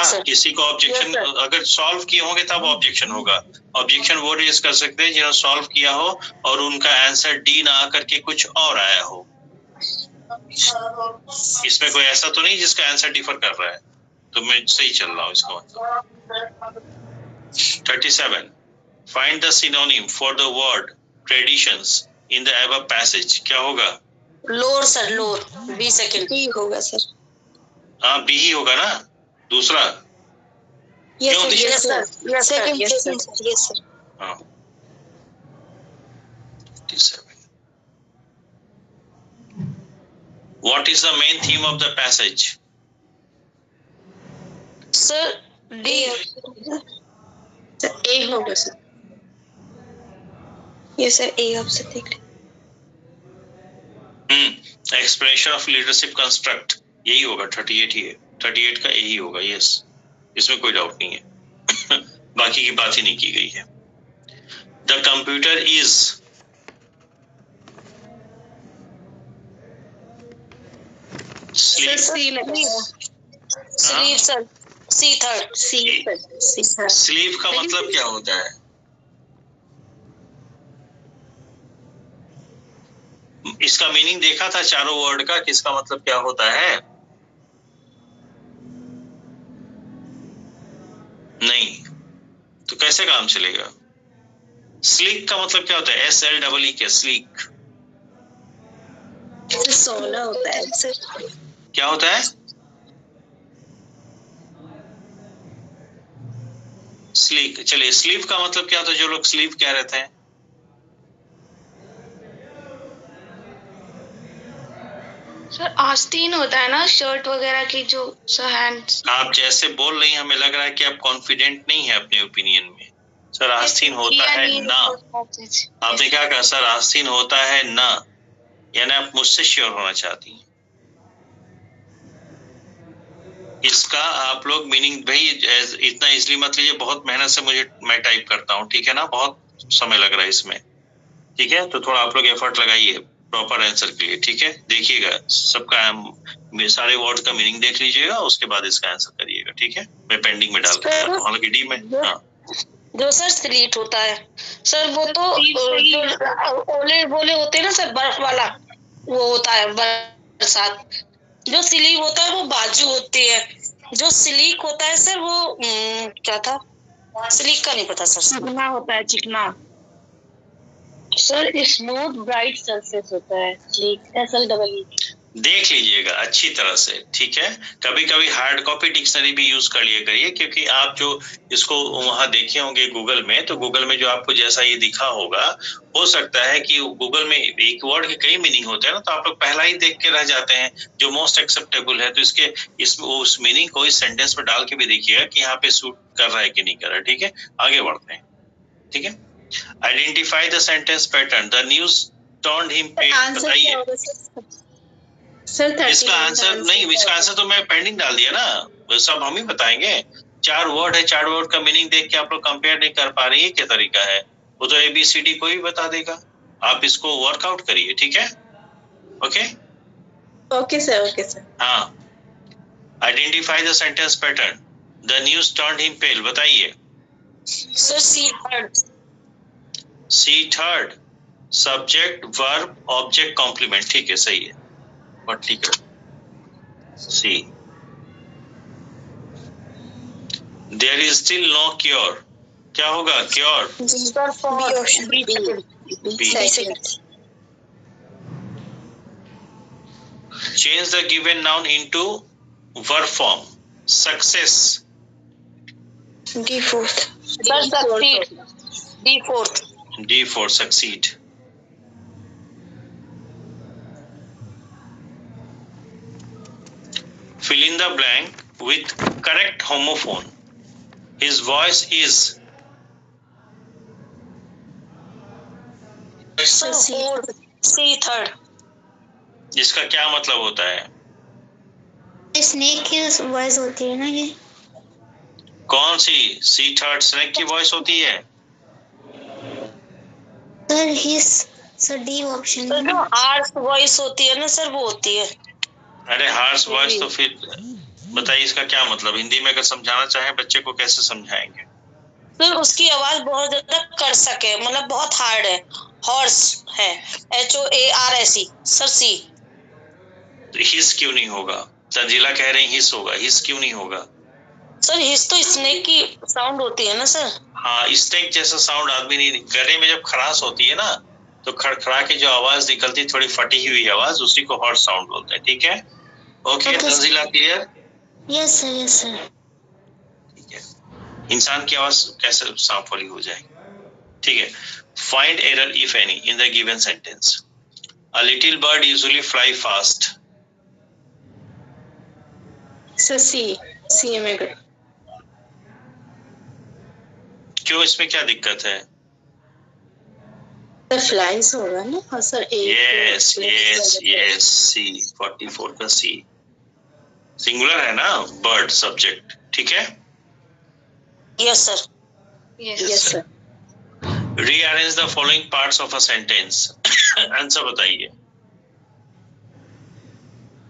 sir. किसी को ऑब्जेक्शन अगर सॉल्व किए होंगे तब ऑब्जेक्शन होगा। ऑब्जेक्शन वो रेज कर सकते हैं जिन्होंने सॉल्व किया हो और उनका आंसर डी ना आकर के कुछ और आया हो। इसमें कोई ऐसा तो नहीं जिसका आंसर डिफर कर रहा है, तो मैं सही चल रहा हूँ इसका मतलब। 37 find the synonym for the word traditions in the above passage. क्या होगा? Lower sir, lower. B second. B होगा सर। हाँ बी ही होगा ना, दूसरा। यस क्यों sir, Disha? Yes sir, second sir, yes sir. हाँ 37 What is the main theme of the passage? Sir D. Sir A होगा sir. Yes sir, A option देख लें। एक्सप्रेशन ऑफ लीडरशिप कंस्ट्रक्ट यही होगा। 38 ही है, 38 का यही होगा। यस, इसमें कोई डाउट नहीं है। बाकी की बात ही नहीं की गई है। The computer is sleep sir. C third. Sleep का मतलब क्या होता है? इसका मीनिंग देखा था चारों वर्ड का, किसका मतलब क्या होता है? नहीं तो कैसे काम चलेगा? स्लीक का मतलब क्या होता है? SLEE के स्लीक सोना होता है सर। क्या होता है? स्लीक। चलिए, स्लीप का मतलब क्या होता है? जो लोग स्लीप कह रहे थे। सर आस्तीन होता है ना शर्ट वगैरह की जो हैंड्स। आप जैसे बोल रही हैं, हमें लग रहा है कि आप कॉन्फिडेंट नहीं है अपने ओपिनियन में। सर आस्तीन होता है ना। आपने क्या कहा? सर आस्तीन होता है ना, यानी आप मुझसे श्योर होना चाहती हैं। इसका आप लोग मीनिंग भाई इतना इजली मत लीजिए। बहुत मेहनत से मैं टाइप करता हूँ, ठीक है ना? बहुत समय लग रहा है इसमें, ठीक है? तो थोड़ा आप लोग एफर्ट लगाइए प्रॉपर आंसर के लिए, ठीक है? देखिएगा सबका सारे वर्ड का मीनिंग देख लीजिएगा, उसके बाद इसका आंसर करिएगा, ठीक है? मैं पेंडिंग में डाल के हालांकि डी में। हाँ जो सर स्लीट होता है सर, वो तो जो ओले बोले होते हैं ना सर, बर्फ वाला वो होता है बरसात। जो स्लीप होता है वो बाजू होती है। जो स्लीक होता है सर वो क्या था? स्लीक का नहीं पता सर। चिकना होता है, चिकना सर। स्मूथ ब्राइट सरफेस होता है स्लीक, SLEE। देख लीजिएगा अच्छी तरह से, ठीक है? कभी कभी हार्ड कॉपी डिक्शनरी भी यूज कर लिया करिए, क्योंकि आप जो इसको वहां देखे होंगे गूगल में, तो गूगल में जो आपको जैसा ये दिखा होगा, हो सकता है कि गूगल में एक वर्ड के कई मीनिंग होते हैं ना, तो आप लोग पहला ही देख के रह जाते हैं जो मोस्ट एक्सेप्टेबल है। तो इसके उस मीनिंग को इस सेंटेंस में डाल के भी देखिएगा कि यहाँ पे सूट कर रहा है कि नहीं कर रहा है, ठीक है? आगे बढ़ते हैं, ठीक है? Identify the sentence pattern. The news turned him pale. बताइए सर। इसका आंसर नहीं, इसका आंसर तो मैं पेंडिंग डाल दिया ना, सब हम ही बताएंगे। 4 वर्ड है, 4 वर्ड का मीनिंग देख के आप लोग कंपेयर नहीं कर पा रहे, ये क्या तरीका है? वो तो ABCD कोई भी बता देगा। आप इसको वर्कआउट करिए, ठीक है? Okay okay sir, okay sir. हाँ, identify the sentence pattern. The news turned him pale. बताइए sir C third. C third. Subject verb object complement, ठीक है, सही है। बट ठीक है। C there is still no cure. क्या होगा? Cure. Change the given noun into verb form. Success. D fourth. D fourth. D for succeed. fill in the blank with correct homophone. His voice is. Sir C third. जिसका क्या मतलब होता है? Snake की voice होती है ना ये। कौन सी? सी थर्ड स्नेक की वॉइस होती है? सर हिस, सर डी ऑप्शन। सर जो हार्श वॉइस होती है ना सर, वो होती है। अरे हार्श वॉइस तो फिर बताइए इसका क्या मतलब? हिंदी में अगर समझाना चाहे बच्चे को कैसे समझाएंगे? सर उसकी आवाज बहुत ज्यादा कर सके, मतलब बहुत हार्ड है, हॉर्स है, HOARS सर सी। तो हिस क्यों नहीं होगा? तंजीला कह रही हिस होगा, हिस क्यों नहीं होगा? सर हिस तो स्नेक की साउंड होती है ना सर। हाँ, स्नेक जैसा साउंड आदमी नहीं, गले में जब खराश होती है ना तो खड़खड़ा के जो आवाज निकलती, थोड़ी फटी हुई आवाज, उसी को हॉट साउंड बोलते हैं। ठीक है, okay Tanzila, clear? Yes sir, yes sir. ठीक है, इंसान की आवाज कैसे सांप वाली हो जाएगी? ठीक है, find error if any in the given sentence. A little bird usually fly fast. Sir C में क्यों, इसमें क्या दिक्कत है? सर फ्लाइज होगा ना। हाँ सर, यस यस यस, सी 44 का सी सिंगुलर है ना, बर्ड सब्जेक्ट। ठीक है, yes sir. Yes sir. Rearrange the following parts of a sentence. Answer बताइए।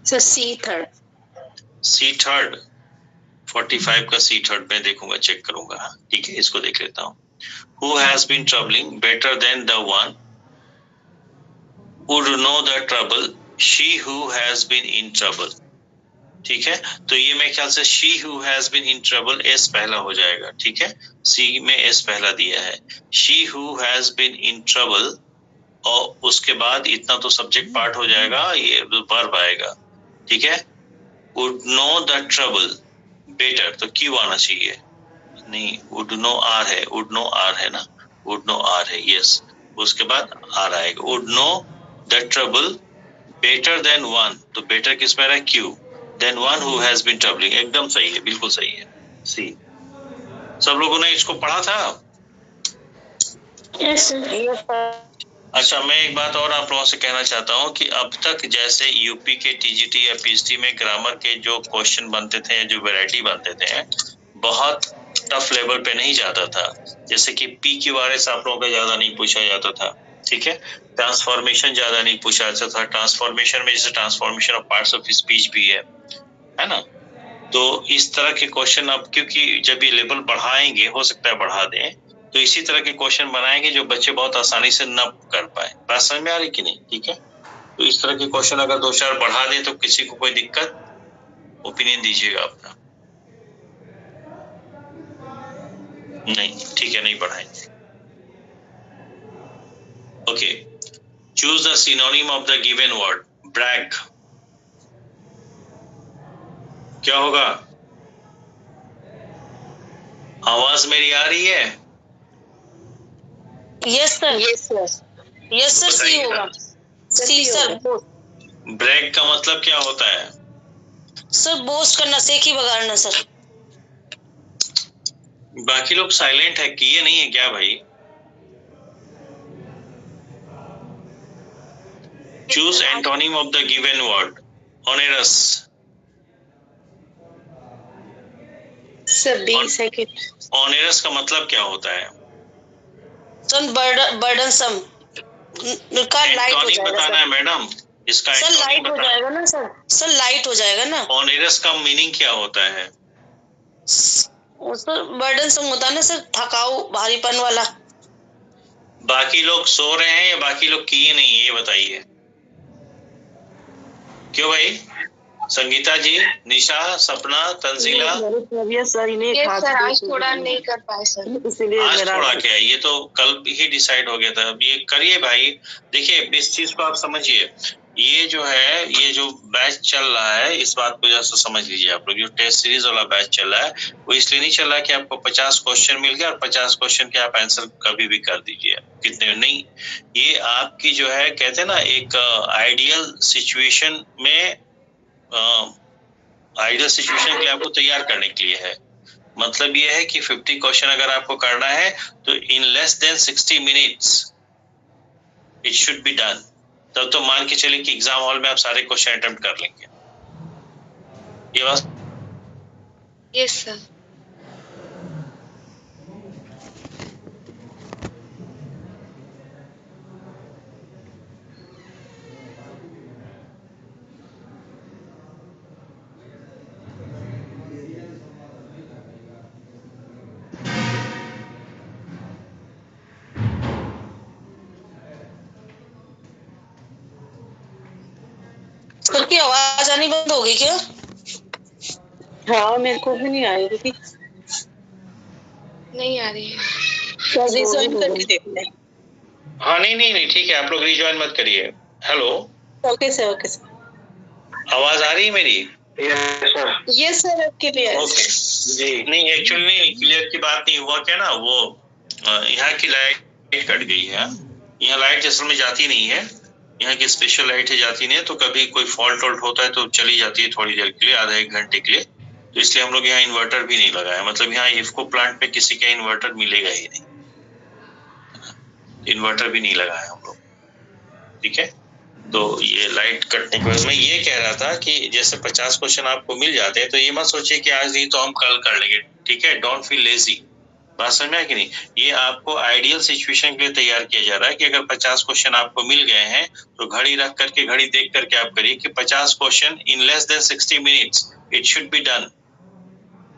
Sir C third. C third 45 का सी थर्ड में देखूंगा, चेक करूंगा। ठीक है, इसको देख लेता हूँ। Who has been troubling better than the one who know the trouble, she who has been in trouble। ठीक है, तो ये मेरे ख्याल से she who has been in trouble S पहला हो जाएगा। ठीक है, C में S पहला दिया है, she who has been in trouble, और उसके बाद इतना तो सब्जेक्ट पार्ट हो जाएगा, ये वर्ब आएगा। ठीक है, would know the trouble better, तो Q आना चाहिए, नहीं would know R है, would know R है ना, would know R है, यस, उसके बाद R आएगा। would know the trouble better than one, तो better किस में रहा है? Q, then one who has been troubling, एकदम सही है, बिल्कुल सही है, सी। सब लोगों ने इसको पढ़ा था? Yes sir. अच्छा, मैं एक बात और आप लोगों से कहना चाहता हूँ कि अब तक जैसे यूपी के टीजीटी या पीएचडी में ग्रामर के जो क्वेश्चन बनते थे, जो वैरायटी बनते थे, बहुत टफ लेवल पे नहीं जाता था। जैसे कि पी क्यू आर एस आप लोगों का ज्यादा नहीं पूछा जाता था। ठीक है, ट्रांसफॉर्मेशन ज्यादा नहीं पूछा जाता था। ट्रांसफॉर्मेशन में जैसे transformation of parts of speech भी है ना। तो इस तरह के क्वेश्चन अब क्योंकि जब ये लेवल बढ़ाएंगे, हो सकता है बढ़ा दें, तो इसी तरह के क्वेश्चन बनाएंगे जो बच्चे बहुत आसानी से न कर पाए। बात समझ में आ रही कि नहीं? ठीक है, तो इस तरह के क्वेश्चन अगर 2-4 बढ़ा दें तो किसी को कोई दिक्कत? ओपिनियन दीजिएगा अपना। नहीं, ठीक है, नहीं बढ़ाएंगे। Okay, choose the synonym of the given word. Brag क्या होगा? आवाज मेरी आ रही है? Yes sir, yes sir, yes sir, C होगा, सी सर। ब्रैग का मतलब क्या होता है? सर बोस्ट करना, सेखी बगाड़ना सर। बाकी लोग साइलेंट है, किए नहीं है क्या भाई? Choose antonym of the given word. Onerous sir B second. Onerous का मतलब क्या होता है? सर बर्डनसम का लाइट हो जाएगा। बताना है मैडम, इसका सर लाइट हो जाएगा ना सर, सर लाइट हो जाएगा ना। ऑनेरस का मीनिंग क्या होता है? सर बर्डनसम होता है ना सर, थकाऊ, भारीपन वाला। बाकी लोग सो रहे हैं या बाकी लोग किए नहीं, ये बताइए। क्यों भाई? संगीता जी, निशा, सपना, तंजीला। सर आज थोड़ा नहीं कर पाए सर, इसलिए आज थोड़ा क्या है, ये तो कल ही डिसाइड हो गया था। अब ये करिए भाई। देखिए इस चीज को आप समझिए, ये जो है, ये जो बैच चल रहा है, इस बात को जैसा समझ लीजिए आप लोग। जो टेस्ट सीरीज वाला बैच चल रहा है वो इसलिए नहीं चल रहा है कि आपको 50 क्वेश्चन मिल गया और 50 क्वेश्चन के आप आंसर कभी भी कर दीजिए, कितने नहीं। ये आपकी जो है, कहते हैं ना, एक आइडियल सिचुएशन में आइडियल सिचुएशन के लिए आपको तैयार करने के लिए है। मतलब ये है कि 50 क्वेश्चन अगर आपको करना है तो in less than 60 minutes it should be done. तब तो मान के चलिए कि एग्जाम हॉल में आप सारे क्वेश्चन अटेम्प्ट कर लेंगे। ये बात यस सर। सर की आवाज आनी बंद हो गई क्या? हाँ, मेरे को भी नहीं आ रही थी। नहीं आ रही है। रिज्वाइन करके देखते हैं। हाँ नहीं ठीक है, आप लोग रिज्वाइन मत करिए। Hello, okay sir, okay sir. आवाज आ रही है मेरी? यस सर, आपके भी है। ओके जी। नहीं एक्चुअली नहीं, क्लियर की बात नहीं हुआ क्या ना, वो यहाँ की लाइट कट गई है। यहाँ लाइट असल में जाती नहीं है, यहाँ की स्पेशल लाइट है, जाती नहीं है। तो कभी कोई फॉल्ट वॉल्ट होता है तो चली जाती है थोड़ी देर के लिए, आधा एक घंटे के लिए। तो इसलिए हम लोग यहाँ इन्वर्टर भी नहीं लगाया। मतलब यहाँ इफको प्लांट पे किसी का इन्वर्टर मिलेगा ही नहीं, इन्वर्टर भी नहीं लगाया हम लोग। ठीक है, तो ये लाइट कटने के बाद मैं ये कह रहा था कि जैसे 50 क्वेश्चन आपको मिल जाते हैं तो ये मत सोचिए कि आज नहीं तो हम कल कर लेंगे। ठीक है, डोंट फील लेजी। बात समझ में आया कि नहीं? ये आपको आइडियल सिचुएशन के लिए तैयार किया जा रहा है कि अगर 50 क्वेश्चन आपको मिल गए हैं तो घड़ी रख करके, घड़ी देख करके आप करिए कि 50 question in less than 60 minutes it should be done.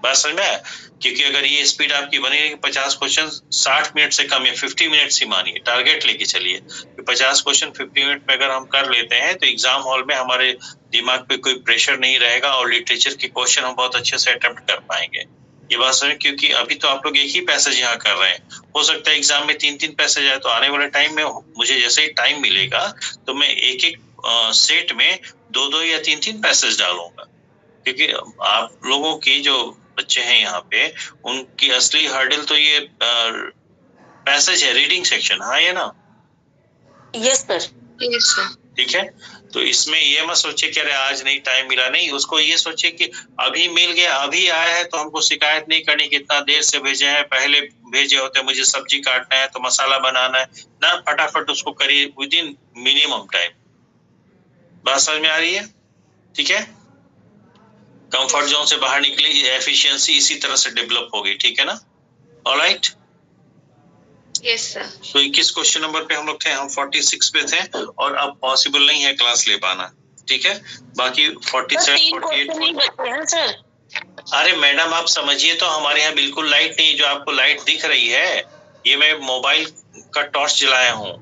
बात समझ में आया? क्योंकि अगर ये स्पीड आपकी बनेगी कि 50 क्वेश्चन 60 मिनट से कम या 50 मिनट से मानिए, टारगेट लेके चलिए कि 50 क्वेश्चन 50 मिनट में अगर हम कर लेते हैं तो एग्जाम हॉल में हमारे दिमाग पे कोई प्रेशर नहीं रहेगा और लिटरेचर के क्वेश्चन हम बहुत अच्छे से अटेम्प्ट कर पाएंगे। ये बात समझ, क्योंकि अभी तो आप लोग एक ही पैसेज यहाँ कर रहे हैं, हो सकता है एग्जाम में 3-3 पैसेज आए। तो आने वाले टाइम में मुझे जैसे ही टाइम मिलेगा तो मैं एक-एक सेट में 2-2 या 3-3 पैसेज डालूंगा। क्योंकि आप लोगों की जो बच्चे हैं यहाँ पे, उनकी असली हर्डल तो ये पैसेज है, रीडिंग सेक्शन। हाँ ये ना? Yes sir. Yes sir. ठीक है, तो इसमें ये मत सोचे कि अरे आज नहीं टाइम मिला, नहीं। उसको ये सोचे कि अभी मिल गया, अभी आया है तो हमको शिकायत नहीं करनी कि इतना देर से भेजे हैं, पहले भेजे होते मुझे सब्जी काटना है तो मसाला बनाना है ना, फटाफट उसको करिए विद इन मिनिमम टाइम। बात समझ में आ रही है? ठीक है, कंफर्ट जोन से बाहर निकली, एफिशिएंसी इसी तरह से डेवलप होगी। ठीक है ना? ऑलराइट। Yes sir. तो 21 क्वेश्चन नंबर पे हम लोग थे, हम 46 पे थे और अब पॉसिबल नहीं है क्लास ले पाना। ठीक है, बाकी 47 48 नहीं बचे हैं सर। अरे मैडम आप समझिए तो, हमारे यहाँ बिल्कुल लाइट नहीं। जो आपको लाइट दिख रही है, ये मैं मोबाइल का टॉर्च जलाया हूँ।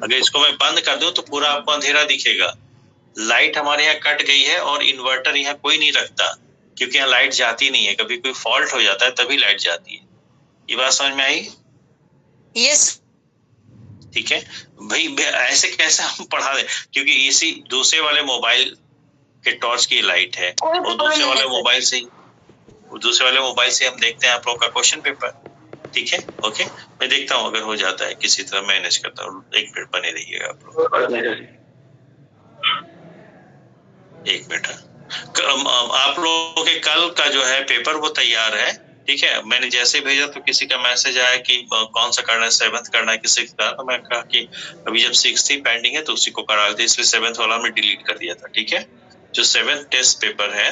अगर इसको मैं बंद कर दूं तो पूरा आपको अंधेरा दिखेगा। लाइट हमारे यहाँ कट गई है और इन्वर्टर यहाँ कोई नहीं रखता, क्योंकि यहाँ लाइट जाती नहीं है। कभी कोई फॉल्ट हो जाता है तभी लाइट जाती है। ये बात समझ में आई? यस। ठीक है भाई, ऐसे कैसे हम पढ़ा दे, क्योंकि इसी दूसरे वाले मोबाइल के टॉर्च की लाइट है और दूसरे वाले मोबाइल से हम देखते हैं आप लोग का क्वेश्चन पेपर। ठीक है, ओके, मैं देखता हूँ अगर हो जाता है किसी तरह मैनेज करता हूँ। 1 मिनट बने रहिएगा आप लोग, 1 मिनट। आप लोगों के कल का जो है पेपर वो तैयार है। ठीक है, मैंने जैसे भेजा तो किसी का मैसेज आया कि कौन सा करना है, 7th करना है कि 6th का। तो मैं कहा कि अभी जब 6th ही पेंडिंग है तो उसी को करा लेते, इसलिए 7th वाला मैं डिलीट कर दिया था। ठीक है, जो 7th टेस्ट पेपर है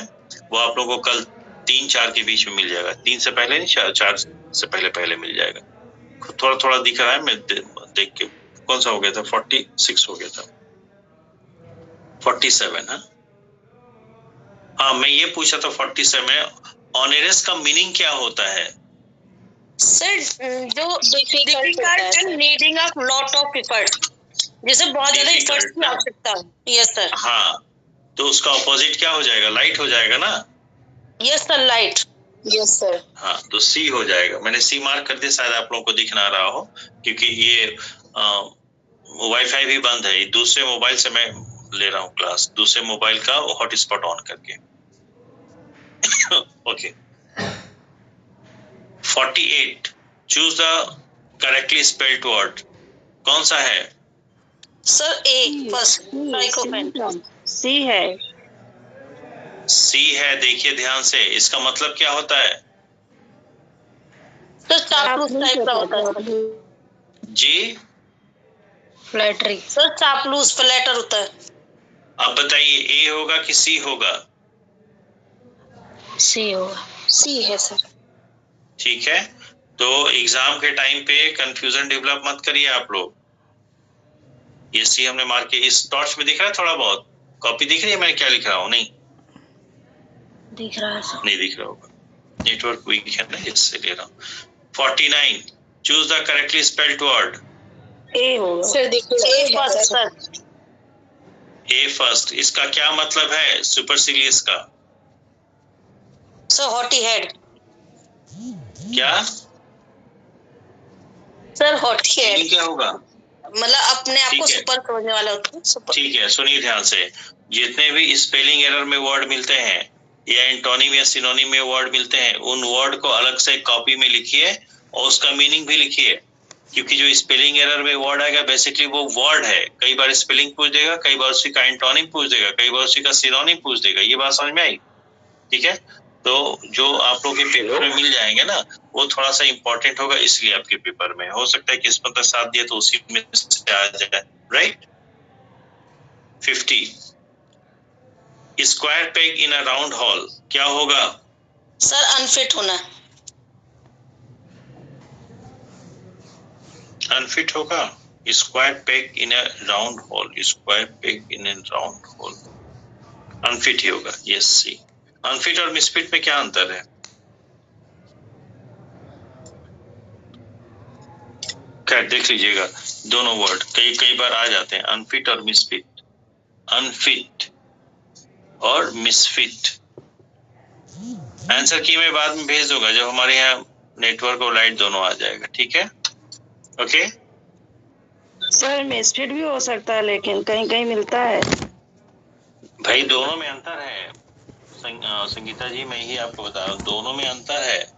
वो आप लोगों को कल 3-4 के बीच में मिल जाएगा। 3 से पहले नहीं, 4 से पहले मिल जाएगा। थोड़ा थोड़ा दिख रहा है, मैं देख के। कौन सा हो गया था? 46 हो गया था, 47। हाँ मैं ये पूछा था 47 ऑनरेस का मीनिंग क्या होता है? सर जो difficult and needing of lot of effort, जैसे बहुत ज्यादा एफर्ट्स की आवश्यकता है। Yes sir. हाँ, तो उसका ऑपोजिट क्या हो जाएगा? लाइट हो जाएगा ना? Yes sir, light. Yes sir. हाँ, तो सी हो जाएगा। मैंने सी मार्क कर दिया, शायद आप लोगों को दिख ना रहा हो, क्योंकि ये वाईफाई भी बंद है। दूसरे मोबाइल से मैं ले रहा हूँ क्लास, दूसरे मोबाइल का हॉटस्पॉट ऑन करके। Okay, 48 choose the correctly spelled word. कौन सा है सर? A first, साइकोपेंट। सी है। सी है, देखिए ध्यान से, इसका मतलब क्या होता है? तो चापलूस टाइप का होता है जी, फ्लैटरी सर, चापलूस फ्लैटर होता है। अब बताइए ए होगा कि सी होगा? सी होगा, सी है सर। ठीक है, तो एग्जाम के टाइम पे कंफ्यूजन डेवलप मत करिए आप लोग। ये सी हमने मार्क किया, इस टॉर्च में दिख रहा है थोड़ा बहुत? कॉपी दिख रही है मैं क्या लिख रहा हूँ? नहीं दिख रहा है सर। नहीं दिख रहा होगा, नेटवर्क वीक है ना इससे ले रहा हूँ। 49, choose the correctly spelled word. A होगा सर, देखिए A first sir. A first, इसका क्या मतलब है सुपरसिलियस का? Sir haughty head. क्या सर हॉटी हेड मीनिंग क्या होगा? मतलब अपने आप को ठीक है। सुपर समझने वाला होता है, सुपर। ठीक है, सुनिए ध्यान से, जितने भी स्पेलिंग एरर में वर्ड मिलते हैं या एंटोनिम या सिनोनिम में वर्ड मिलते हैं, उन वर्ड को अलग से कॉपी में लिखिए और उसका मीनिंग भी लिखिए, क्योंकि जो स्पेलिंग एरर में वर्ड आएगा बेसिकली वो वर्ड है। कई बार स्पेलिंग पूछ देगा, कई बार उसी का एंटोनिम पूछ देगा, कई बार उसी का सिनोनिम पूछ देगा। ये बात समझ में आई? ठीक है, तो जो आप लोग के पेपर में मिल जाएंगे ना, वो थोड़ा सा इंपॉर्टेंट होगा, इसलिए आपके पेपर में हो सकता है किस्मत का साथ दिया तो उसी में से आ जाए, right. 50, square peg in a round hole, क्या होगा? सर अनफिट होना। अनफिट होगा। Square peg in a round hole, square peg in a round hole, unfit ही होगा। Yes C. अनफिट और मिसफिट में क्या अंतर है? खैर देख लीजिएगा, दोनों वर्ड कई कई बार आ जाते हैं, अनफिट और मिसफिट। अनफिट और मिसफिट। आंसर की मैं बाद में भेज दूंगा जब हमारे यहाँ नेटवर्क और लाइट दोनों आ जाएगा, ठीक है? ओके सर मिसफिट भी हो सकता है, लेकिन कहीं कहीं मिलता है। भाई, दोनों में अंतर है। संगीता जी, मैं ही आपको बता रहा हूँ, दोनों में अंतर है,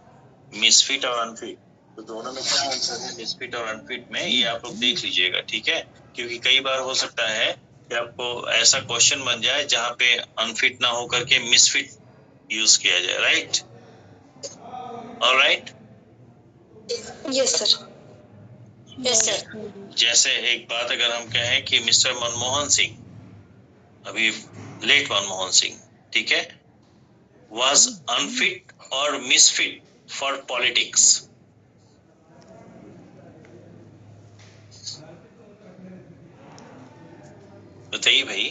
मिसफिट और अनफिट। तो दोनों में क्या अंतर है मिसफिट और अनफिट में, ये आप लोग देख लीजिएगा, ठीक है? क्योंकि कई बार हो सकता है कि आपको ऐसा क्वेश्चन बन जाए जहाँ पे अनफिट ना होकर के मिसफिट यूज किया जाए, right? Alright. Yes sir, yes sir. जैसे एक बात अगर हम कहें कि मिस्टर मनमोहन सिंह, अभी लेट मनमोहन सिंह, ठीक है, was unfit or misfit for politics. बताइए भाई।